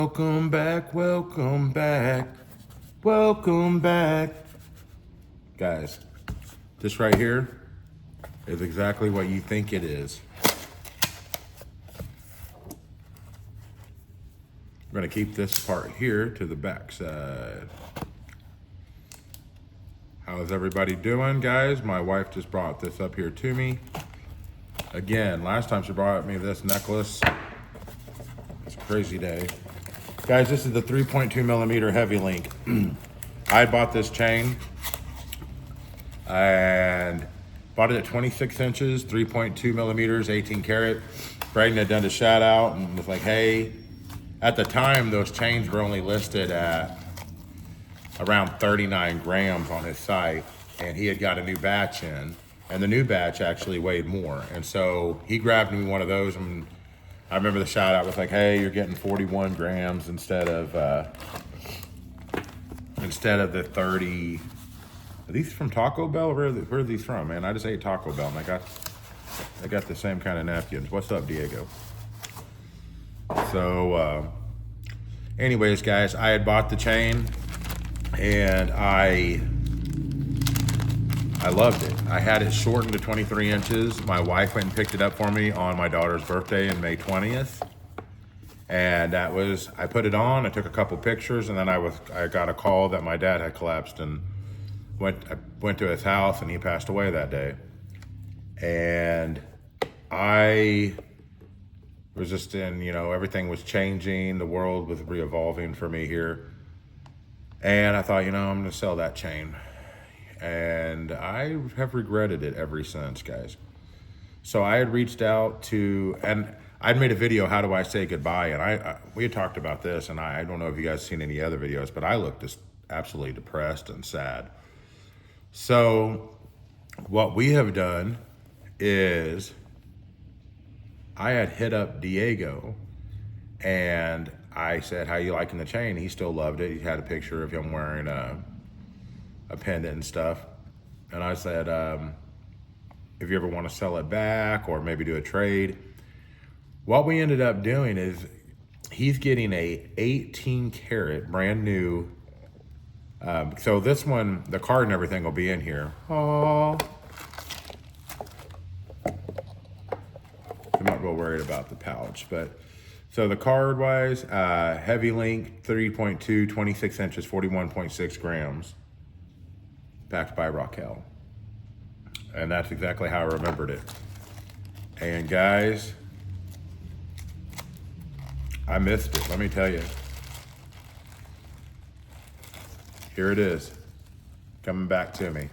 Welcome back, welcome back, welcome back. Guys, this right here is exactly what you think it is. We're gonna keep this part here to the back side. How's everybody doing, guys? My wife just brought this up here to me. Again, last time she brought me this necklace. It's a crazy day. Guys, this is the 3.2 millimeter heavy link. I bought this chain and bought it at 26 inches, 3.2 millimeters, 18 karat. Braden had done a shout out and was like, hey, at the time, those chains were only listed at around 39 grams on his site, and he had got a new batch in, and the new batch actually weighed more. And so he grabbed me one of those, and I remember the shout out was like, hey, you're getting 41 grams instead of the 30. Are these from Taco Bell? Where are these from, man? I just ate Taco Bell, and I got the same kind of napkins. What's up, Diego? So, anyways, guys, I had bought the chain, and I loved it. I had it shortened to 23 inches. My wife went and picked it up for me on my daughter's birthday on May 20th. And I put it on, I took a couple pictures, and then I got a call that my dad had collapsed, and I went to his house, and he passed away that day. And I was just everything was changing. The world was re-evolving for me here. And I thought, I'm gonna sell that chain. And I have regretted it ever since, guys. So I had reached out to, and I'd made a video, how do I say goodbye? And we had talked about this, and I don't know if you guys seen any other videos, but I looked just absolutely depressed and sad. So what we have done is I had hit up Diego, and I said, how you liking the chain? He still loved it. He had a picture of him wearing a pendant and stuff. And I said, if you ever want to sell it back or maybe do a trade. What we ended up doing is he's getting a 18 karat brand new. So this one, the card and everything will be in here. Oh, I'm not real worried about the pouch, but so the card wise, heavy link, 3.2, 26 inches, 41.6 grams, backed by Raquel. And that's exactly how I remembered it. And guys, I missed it, let me tell you. Here it is, coming back to me.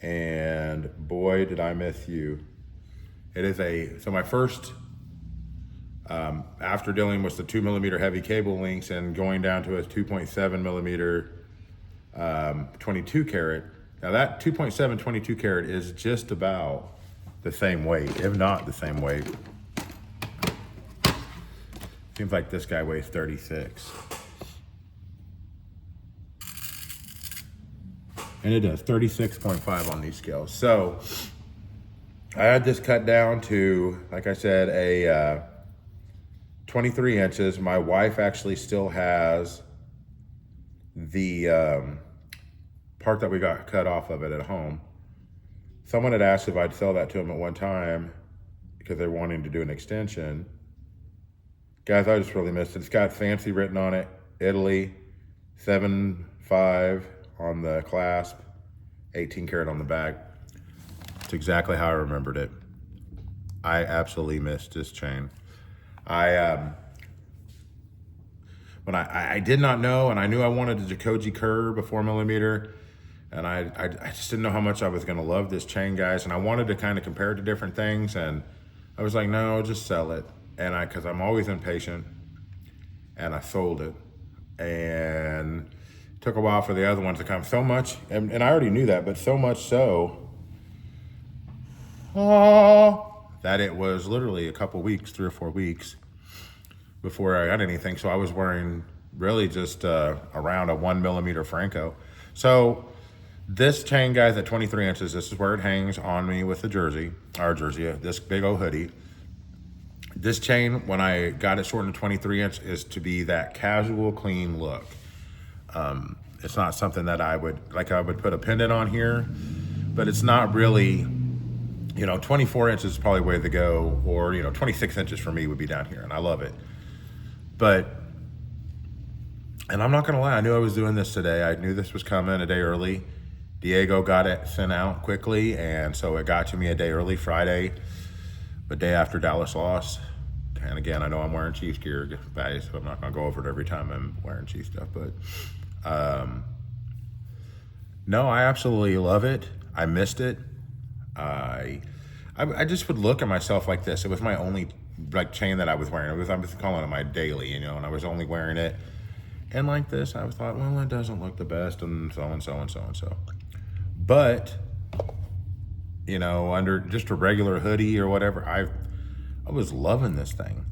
And boy, did I miss you. It is so my first, after dealing with the 2 millimeter heavy cable links and going down to a 2.7 millimeter 22 karat. Now that 2.7 22 karat is just about the same weight, if not the same weight. Seems like this guy weighs 36. And it does, 36.5 on these scales. So I had this cut down to, like I said, a 23 inches. My wife actually still has the part that we got cut off of it at home. Someone had asked if I'd sell that to them at one time because they're wanting to do an extension. Guys, I just really missed it. It's got fancy written on it, Italy, 7.5 on the clasp, 18 karat on the back. It's exactly how I remembered it. I absolutely missed this chain. When I did not know, and I knew I wanted a Jikoji curve, a 4 millimeter, and I just didn't know how much I was gonna love this chain, guys, and I wanted to kind of compare it to different things, and I was like, no, just sell it. And because I'm always impatient, and I sold it, and took a while for the other ones to come. So much, and I already knew that, but so much so, that it was literally a couple weeks, 3 or 4 weeks, before I got anything. So I was wearing really just around a 1 millimeter Franco. So this chain, guys, at 23 inches, this is where it hangs on me with the jersey, our jersey, this big old hoodie. This chain, when I got it shortened to 23 inch, is to be that casual, clean look. It's not something that I would put a pendant on here, but it's not really, 24 inches is probably the way to go, or, 26 inches for me would be down here, and I love it. And I'm not gonna lie, I knew I was doing this today. I knew this was coming a day early. Diego got it sent out quickly, and so it got to me a day early, Friday, the day after Dallas lost. And again, I know I'm wearing Chiefs gear, guys, so I'm not gonna go over it every time I'm wearing Chiefs stuff, but no, I absolutely love it. I missed it. I just would look at myself like this. It was my only chain that I was wearing. I was calling it my daily, and I was only wearing it. And like this, I thought, well, it doesn't look the best, and so and so and so and so. But, under just a regular hoodie or whatever, I was loving this thing.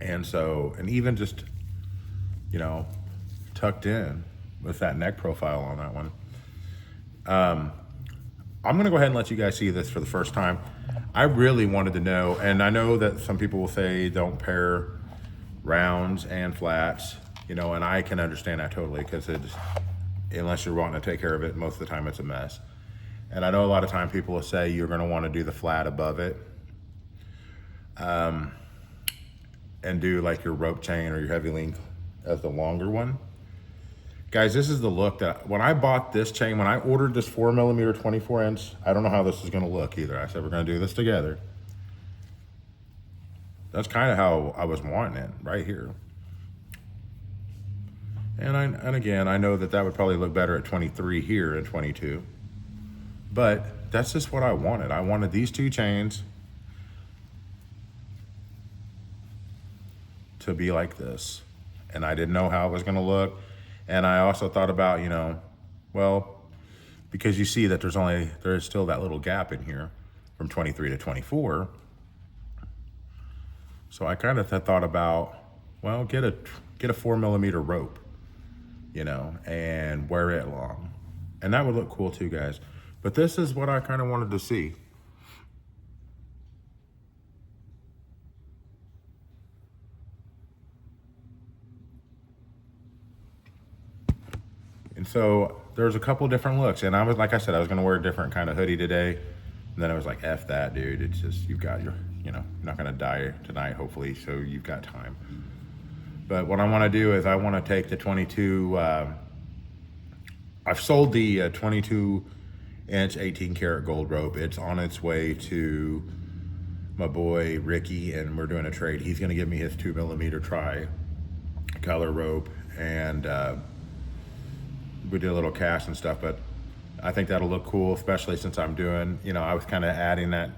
And so, and even just, tucked in with that neck profile on that one. I'm gonna go ahead and let you guys see this for the first time. I really wanted to know, and I know that some people will say don't pair rounds and flats, and I can understand that totally, because unless you're wanting to take care of it, most of the time it's a mess. And I know a lot of time people will say you're gonna wanna do the flat above it, and do like your rope chain or your heavy link as the longer one. Guys, this is the look that, when I bought this chain, when I ordered this 4mm 24 inch, I don't know how this is gonna look either. I said, we're gonna do this together. That's kind of how I was wanting it, right here. And again, I know that would probably look better at 23 here and 22, but that's just what I wanted. I wanted these two chains to be like this, and I didn't know how it was gonna look. And I also thought about, well, because you see that there is still that little gap in here from 23 to 24. So I kind of thought about, well, get a 4mm rope, and wear it long. And that would look cool too, guys. But this is what I kind of wanted to see. And so there's a couple different looks, and like I said, I was gonna wear a different kind of hoodie today. And then I was like, F that, dude. It's just, you've got you're not gonna die tonight, hopefully, so you've got time. But what I wanna do is I wanna take the 22, I've sold the 22 inch 18 karat gold rope. It's on its way to my boy Ricky, and we're doing a trade. He's gonna give me his 2mm tri-color rope, and we did a little cast and stuff, but I think that'll look cool, especially since I'm doing, I was kind of adding that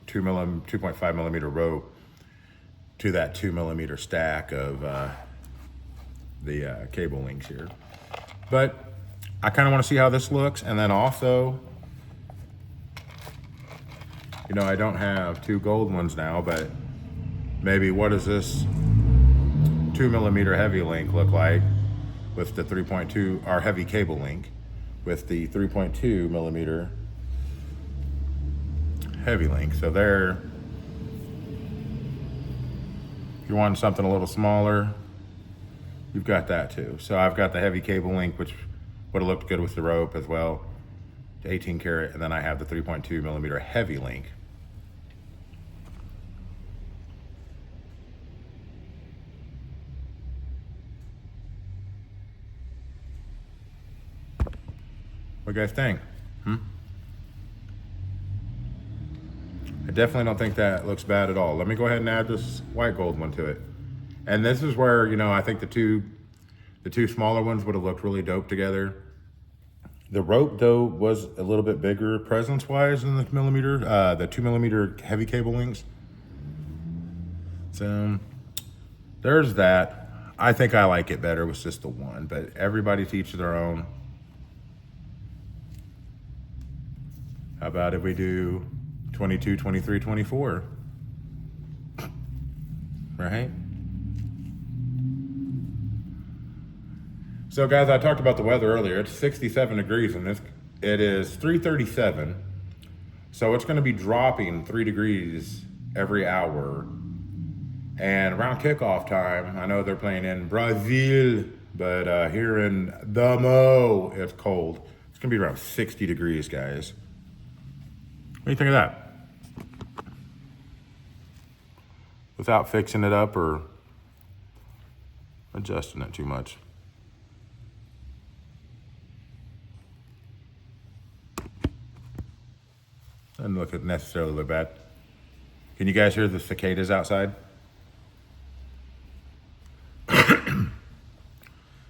2.5mm rope to that 2mm stack of the cable links here. But I kind of want to see how this looks, and then also, I don't have two gold ones now, but maybe what does this 2mm heavy link look like with the 3.2, our heavy cable link, with the 3.2mm heavy link. So there, if you want something a little smaller, you've got that too. So I've got the heavy cable link, which would have looked good with the rope as well, to 18 karat, and then I have the 3.2mm heavy link. What do you guys think? I definitely don't think that looks bad at all. Let me go ahead and add this white gold one to it. And this is where, I think the two smaller ones would have looked really dope together. The rope though was a little bit bigger presence-wise than the 2mm heavy cable links. So there's that. I think I like it better with just the one, but everybody's each their own. How about if we do 22, 23, 24? Right? So guys, I talked about the weather earlier. It's 67 degrees and it is 3:37. So it's gonna be dropping 3 degrees every hour And around kickoff time, I know they're playing in Brazil, but here in the Mo, it's cold. It's gonna be around 60 degrees, guys. What do you think of that? Without fixing it up or adjusting it too much. Doesn't look necessarily look bad. Can you guys hear the cicadas outside?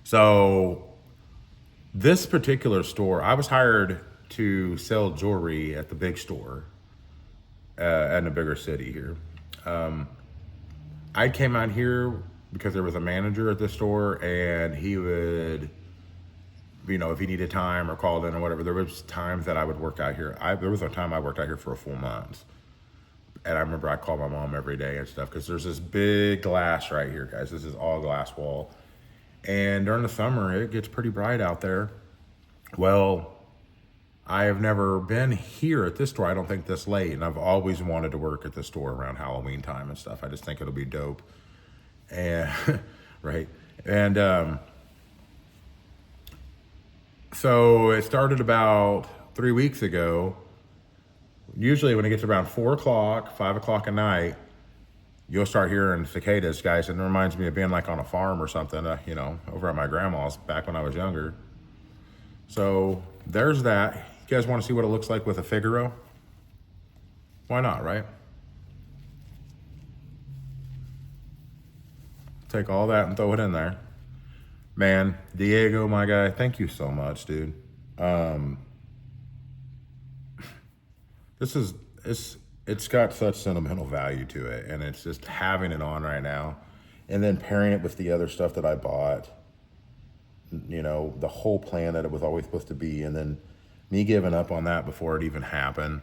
So this particular store, I was hired to sell jewelry at the big store in a bigger city here. I came out here because there was a manager at the store, and he would, if he needed time or called in or whatever, there was times that I would work out here. There was a time I worked out here for a full month. And I remember I called my mom every day and stuff because there's this big glass right here, guys. This is all glass wall. And during the summer, it gets pretty bright out there. Well, I have never been here at this store, I don't think, this late. And I've always wanted to work at this store around Halloween time and stuff. I just think it'll be dope. And, right. And so it started about 3 weeks ago. Usually when it gets around 4 o'clock, 5 o'clock at night, you'll start hearing cicadas, guys. And it reminds me of being like on a farm or something, over at my grandma's back when I was younger. So there's that. You guys want to see what it looks like with a Figaro? Why not, right? Take all that and throw it in there. Man, Diego, my guy, thank you so much, dude. It's got such sentimental value to it, and it's just having it on right now, and then pairing it with the other stuff that I bought, the whole plan that it was always supposed to be, and then me giving up on that before it even happened.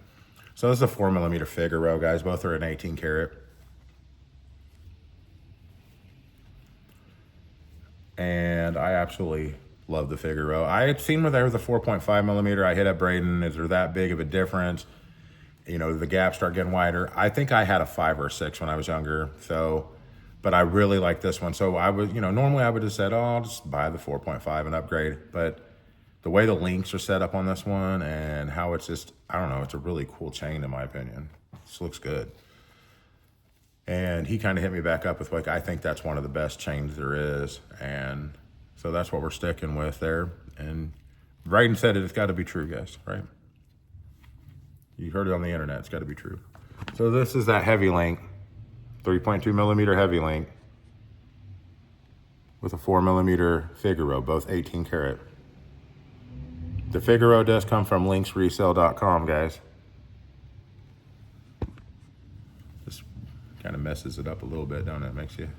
So this is a 4mm Figaro, guys. Both are an 18 karat. And I absolutely love the Figaro. I had seen where there was a 4.5mm. I hit up Braden. Is there that big of a difference? The gaps start getting wider. I think I had a 5 or 6 when I was younger. So, but I really like this one. So I would, normally I would have said, I'll just buy the 4.5 and upgrade. But the way the links are set up on this one and how it's just, I don't know, it's a really cool chain in my opinion. This looks good. And he kind of hit me back up with like, I think that's one of the best chains there is. And so that's what we're sticking with there. And Braden said it's got to be true, guys, right? You heard it on the internet. It's got to be true. So this is that heavy link, 3.2mm heavy link with a 4mm Figaro, both 18 karat. The Figaro does come from linksresell.com, guys. This kind of messes it up a little bit, don't it? Makes you,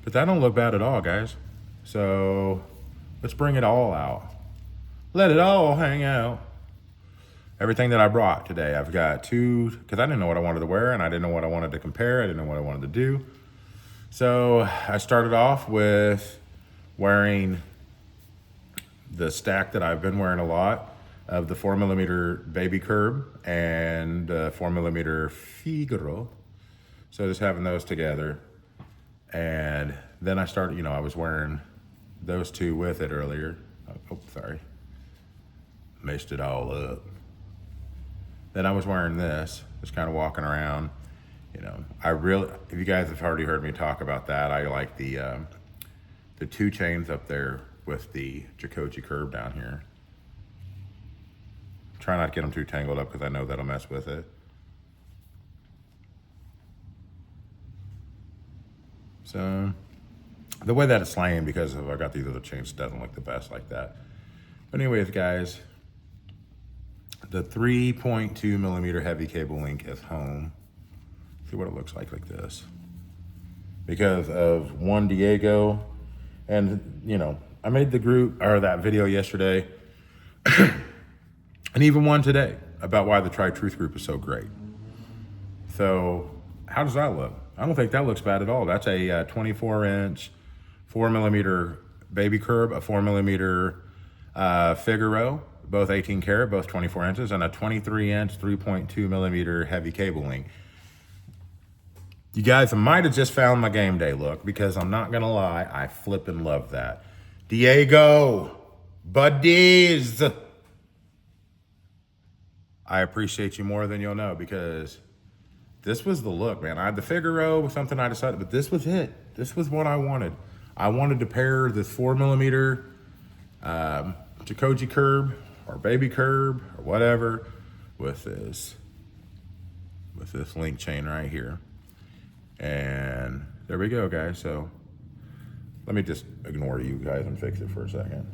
but that don't look bad at all, guys. So let's bring it all out. Let it all hang out. Everything that I brought today, I've got 2, because I didn't know what I wanted to wear and I didn't know what I wanted to compare. I didn't know what I wanted to do. So I started off with wearing the stack that I've been wearing a lot of the 4mm Baby Curb and 4mm Figaro. So just having those together. And then I started, I was wearing those 2 with it earlier. Oh, sorry. Messed it all up. Then I was wearing this, just kind of walking around. If you guys have already heard me talk about that, I like the 2 chains up there with the Jacochi curb down here. Try not to get them too tangled up because I know that'll mess with it. So the way that it's laying, because I got these other chains, doesn't look the best like that. But anyways, guys, the 3.2mm heavy cable link is home. See what it looks like this. Because of one Diego, and I made the group or that video yesterday, and even one today about why the Tri-Truth group is so great. So how does that look? I don't think that looks bad at all. That's a 24-inch 4mm Baby Curb, a 4mm Figaro, both 18 karat, both 24 inches, and a 23-inch 3.2mm heavy cable link. You guys might have just found my game day look because I'm not gonna lie, I flippin' love that. Diego, buddies, I appreciate you more than you'll know because this was the look, man. The Figaro was something I decided, but this was it. This was what I wanted. I wanted to pair this 4mm Jacoji curb or baby curb or whatever with this link chain right here. And there we go, guys. So let me just ignore you guys and fix it for a second.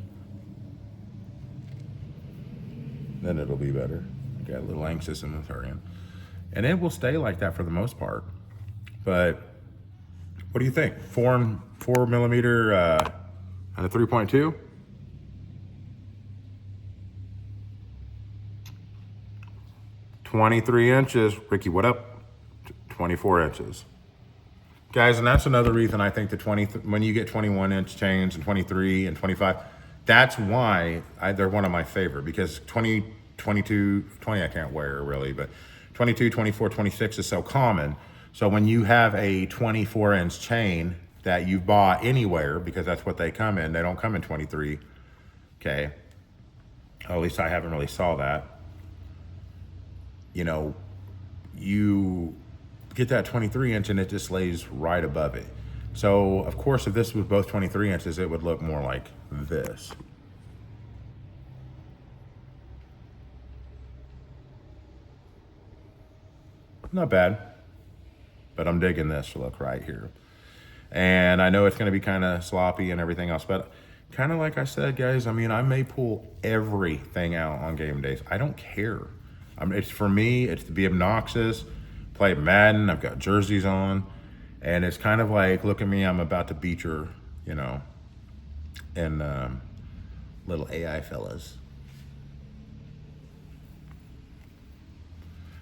Then it'll be better. I got a little anxious in the turn. And it will stay like that for the most part. But what do you think? 4mm and a 3.2? $23 Ricky, what up? 24 inches. Guys, and that's another reason I think when you get 21-inch chains and 23 and 25, that's why they're one of my favorite, because 20, 22, 20 I can't wear really, but 22, 24, 26 is so common. So when you have a 24-inch chain that you bought anywhere, because that's what they come in, they don't come in 23, okay? Or at least I haven't really saw that. You know, you get that 23-inch and it just lays right above it. So, of course, if this was both 23 inches, it would look more like this. Not bad, but I'm digging this look right here. And I know it's gonna be kind of sloppy and everything else, but kind of like I said, guys, I mean, I may pull everything out on game days. I don't care. It's for me, it's to be obnoxious, play Madden, I've got jerseys on, and it's kind of like, look at me, I'm about to beat your, you know, and little AI fellas.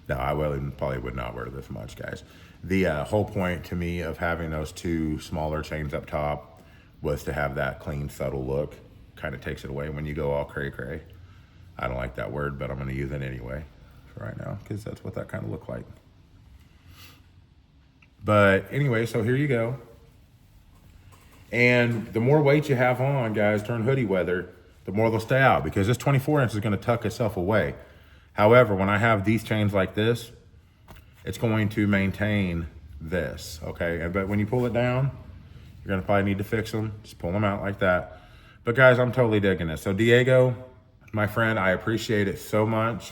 No, I probably would not wear this much, guys. The whole point to me of having those two smaller chains up top was to have that clean, subtle look. Kind of takes it away when you go all cray-cray. I don't like that word, but I'm gonna use it anyway for right now, because that's what that kind of looked like. But anyway, so here you go. And the more weight you have on, guys, during hoodie weather, the more they'll stay out, because this 24 inch is gonna tuck itself away. However, when I have these chains like this, it's going to maintain this, okay? But when you pull it down, you're gonna probably need to fix them. Just pull them out like that. But guys, I'm totally digging this. So Diego, my friend, I appreciate it so much.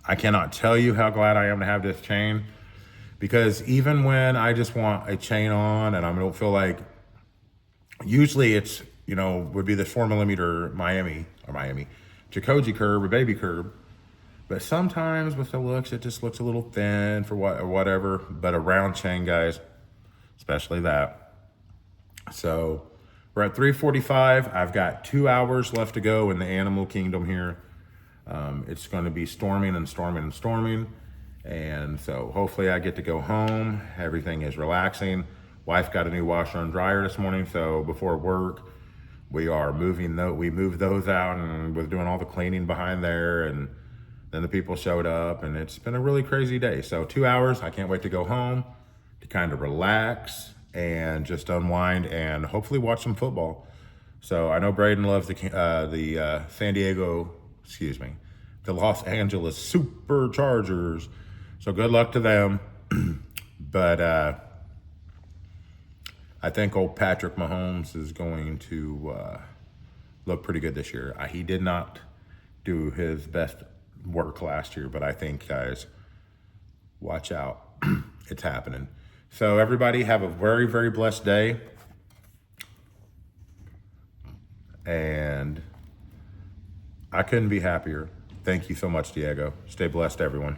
I cannot tell you how glad I am to have this chain, because even when I just want a chain on and I don't feel like, usually it's, you know, would be this 4mm Miami Jacoji curb or baby curb. But sometimes with the looks, it just looks a little thin for whatever. But a round chain, guys, especially that. So we're at 3:45. I've got 2 hours left to go in the animal kingdom here. It's going to be storming and storming and storming. And so hopefully I get to go home. Everything is relaxing. Wife got a new washer and dryer this morning. So before work, we moved those out and was doing all the cleaning behind there. And then the people showed up, and it's been a really crazy day. So 2 hours, I can't wait to go home to kind of relax and just unwind and hopefully watch some football. So I know Braden loves the Los Angeles Superchargers. So good luck to them. But I think old Patrick Mahomes is going to look pretty good this year. He did not do his best work last year, but I think, guys, watch out. It's happening. So everybody have a very, very blessed day. And I couldn't be happier. Thank you so much, Diego. Stay blessed, everyone.